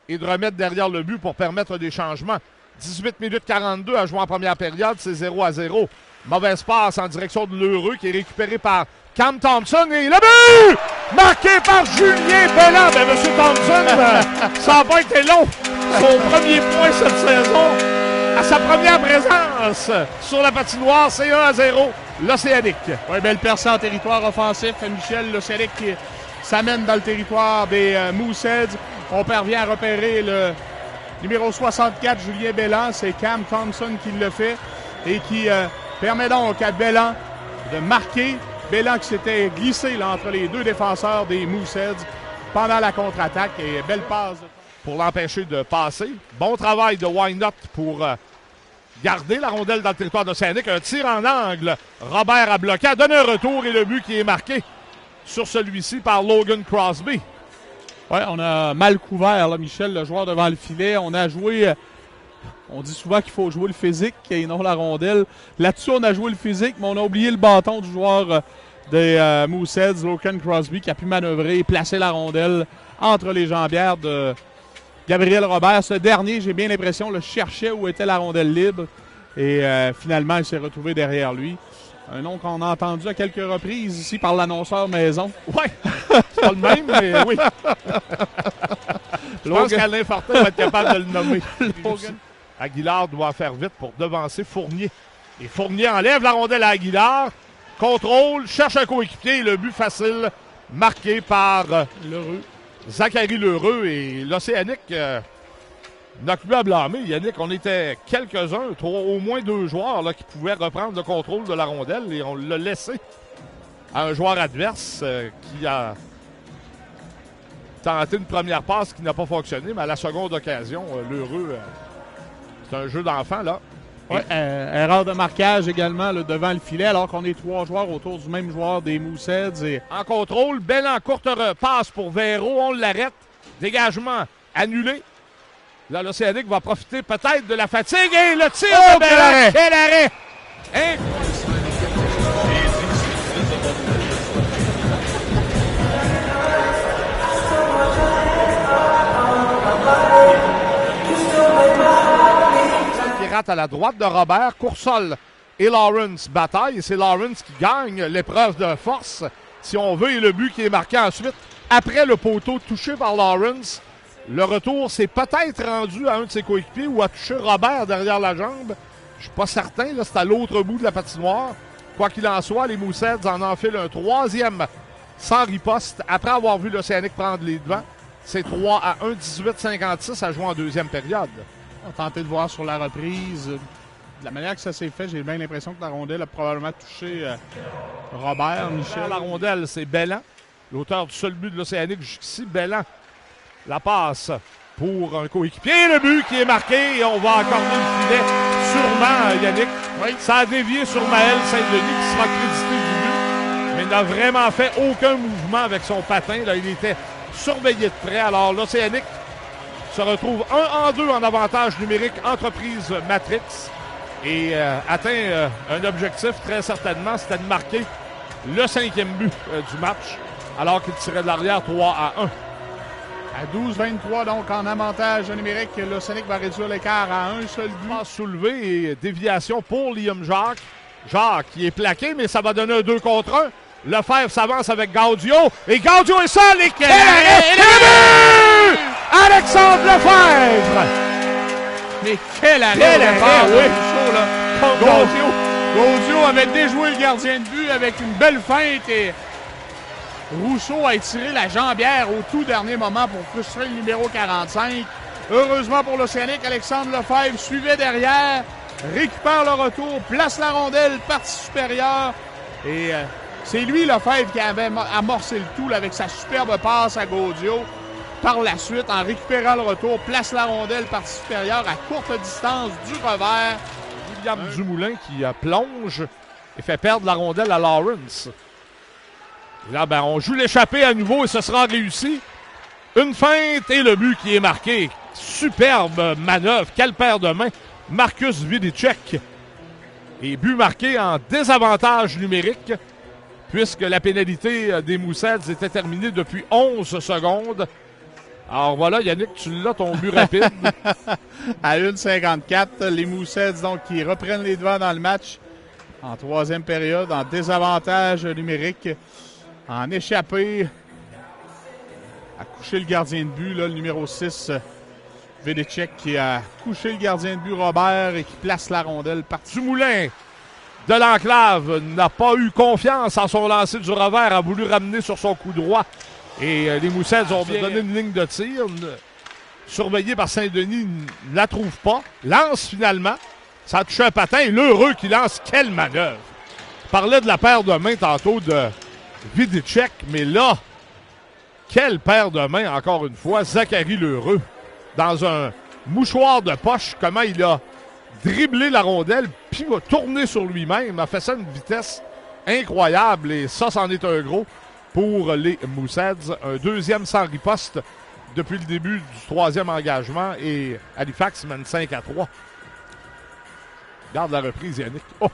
et de remettre derrière le but pour permettre des changements. 18 minutes 42 à jouer en première période, c'est 0-0. Mauvaise passe en direction de l'Heureux qui est récupéré par Cam Thompson et le but! Marqué par Julien Belland. Ben, M. Thompson, ça n'a pas été long. Son premier point cette saison, à sa première présence sur la patinoire, c'est 1-0, l'Océanique. Oui, belle percée en territoire offensif. Michel, l'Océanique qui s'amène dans le territoire des Mooseheads. On parvient à repérer le numéro 64, Julien Belland. C'est Cam Thompson qui le fait et qui permet donc à Belland de marquer. Belland qui s'était glissé là, entre les deux défenseurs des Mooseheads pendant la contre-attaque. Et belle passe. Pour l'empêcher de passer. Bon travail de Wynot pour garder la rondelle dans le territoire d'Océanique. Un tir en angle. Robert a bloqué, a donné un retour et le but qui est marqué sur celui-ci par Logan Crosby. Oui, on a mal couvert, là, Michel, le joueur devant le filet. On a joué... On dit souvent qu'il faut jouer le physique et non la rondelle. Là-dessus, on a joué le physique, mais on a oublié le bâton du joueur des Mooseheads, Logan Crosby, qui a pu manœuvrer et placer la rondelle entre les jambières de Gabriel Robert. Ce dernier, j'ai bien l'impression, le cherchait où était la rondelle libre. Et finalement, il s'est retrouvé derrière lui. Un nom qu'on a entendu à quelques reprises ici par l'annonceur maison. Oui, c'est pas le même, mais oui. Je pense qu'Alain Fortin va être capable de le nommer. Logan. Aguilar doit faire vite pour devancer Fournier. Et Fournier enlève la rondelle à Aguilar. Contrôle, cherche un coéquipier. Le but facile marqué par L'Heureux. Zachary L'Heureux. Et l'Océanique n'a plus à blâmer. Yannick, on était quelques-uns, au moins deux joueurs là, qui pouvaient reprendre le contrôle de la rondelle. Et on l'a laissé à un joueur adverse qui a tenté une première passe qui n'a pas fonctionné. Mais à la seconde occasion, L'Heureux... c'est un jeu d'enfant, là. Oui, erreur de marquage également là, devant le filet, alors qu'on est trois joueurs autour du même joueur des Mooseheads. Et... En contrôle, Belland, courte passe pour Véro, on l'arrête. Dégagement annulé. Là, l'Océanique va profiter peut-être de la fatigue. Et le tir de Belland. Quel arrêt! Rate à la droite de Robert, Coursol et Lawrence bataille. Et c'est Lawrence qui gagne l'épreuve de force, si on veut, et le but qui est marqué ensuite après le poteau touché par Lawrence. Le retour s'est peut-être rendu à un de ses coéquipiers ou a touché Robert derrière la jambe. Je suis pas certain, là, c'est à l'autre bout de la patinoire. Quoi qu'il en soit, les Mooseheads en enfilent un troisième sans riposte après avoir vu l'Océanique prendre les devants. C'est 3-1, 18-56 à jouer en deuxième période. On va tenter de voir sur la reprise. De la manière que ça s'est fait, j'ai bien l'impression que la rondelle a probablement touché Robert, Michel. La rondelle, c'est Belland, l'auteur du seul but de l'Océanique jusqu'ici. Belland, la passe pour un coéquipier. Le but qui est marqué et on va accorder le filet. Sûrement, Yannick. Oui. Ça a dévié sur Maël Saint-Denis qui sera crédité du but, mais n'a vraiment fait aucun mouvement avec son patin. Là, il était surveillé de près. Alors, l'Océanique se retrouve 1-2 en avantage numérique entreprise Matrix et atteint un objectif très certainement, c'était de marquer le 5e but du match alors qu'il tirait de l'arrière 3-1. À 12-23, donc en avantage numérique, l'Océanique va réduire l'écart à un seul but. Passe soulevée et déviation pour Liam Jacques. Jacques qui est plaqué, mais ça va donner un 2 contre 1. Lefebvre s'avance avec Gaudio et Gaudio est seul et quel arrêt! Et le but! Alexandre Lefebvre! Mais quel arrêt! Quel arrêt, oui! Chaud, là. Gaudio avait déjoué le gardien de but avec une belle feinte et Rousseau a étiré la jambière au tout dernier moment pour frustrer le numéro 45. Heureusement pour l'Océanique, Alexandre Lefebvre suivait derrière, récupère le retour, place la rondelle, partie supérieure et... c'est lui, Lefebvre, qui avait amorcé le tout là, avec sa superbe passe à Gaudio. Par la suite, en récupérant le retour, place la rondelle partie supérieure à courte distance du revers. William Dumoulin qui plonge et fait perdre la rondelle à Lawrence. Et là, on joue l'échappée à nouveau et ce sera réussi. Une feinte et le but qui est marqué. Superbe manœuvre. Quelle paire de mains. Marcus Vidicek. Et but marqué en désavantage numérique, puisque la pénalité des Mooseheads était terminée depuis 11 secondes. Alors voilà, Yannick, tu l'as, ton but rapide. À 1,54, les Mooseheads donc qui reprennent les devants dans le match en troisième période, en désavantage numérique, en échappé, à coucher le gardien de but, là, le numéro 6, Vidicek, qui a couché le gardien de but Robert et qui place la rondelle partie. Dumoulin de l'Enclave n'a pas eu confiance en son lancer du revers, a voulu ramener sur son coup droit. Et les Mooseheads ont bien donné une ligne de tir. Surveillé par Saint-Denis, ne la trouve pas. Lance finalement. Ça a touché un patin. Et l'heureux qui lance, quelle manœuvre. Je parlais de la paire de mains tantôt de Vidicek, mais là, quelle paire de mains, encore une fois, Zachary L'Heureux. Dans un mouchoir de poche, comment il a dribblé la rondelle, puis va tourner sur lui-même, a fait ça à une vitesse incroyable, et ça, c'en est un gros pour les Mooseheads. Un deuxième sans riposte depuis le début du troisième engagement, et Halifax mène 5-3. Regarde la reprise, Yannick. Oh!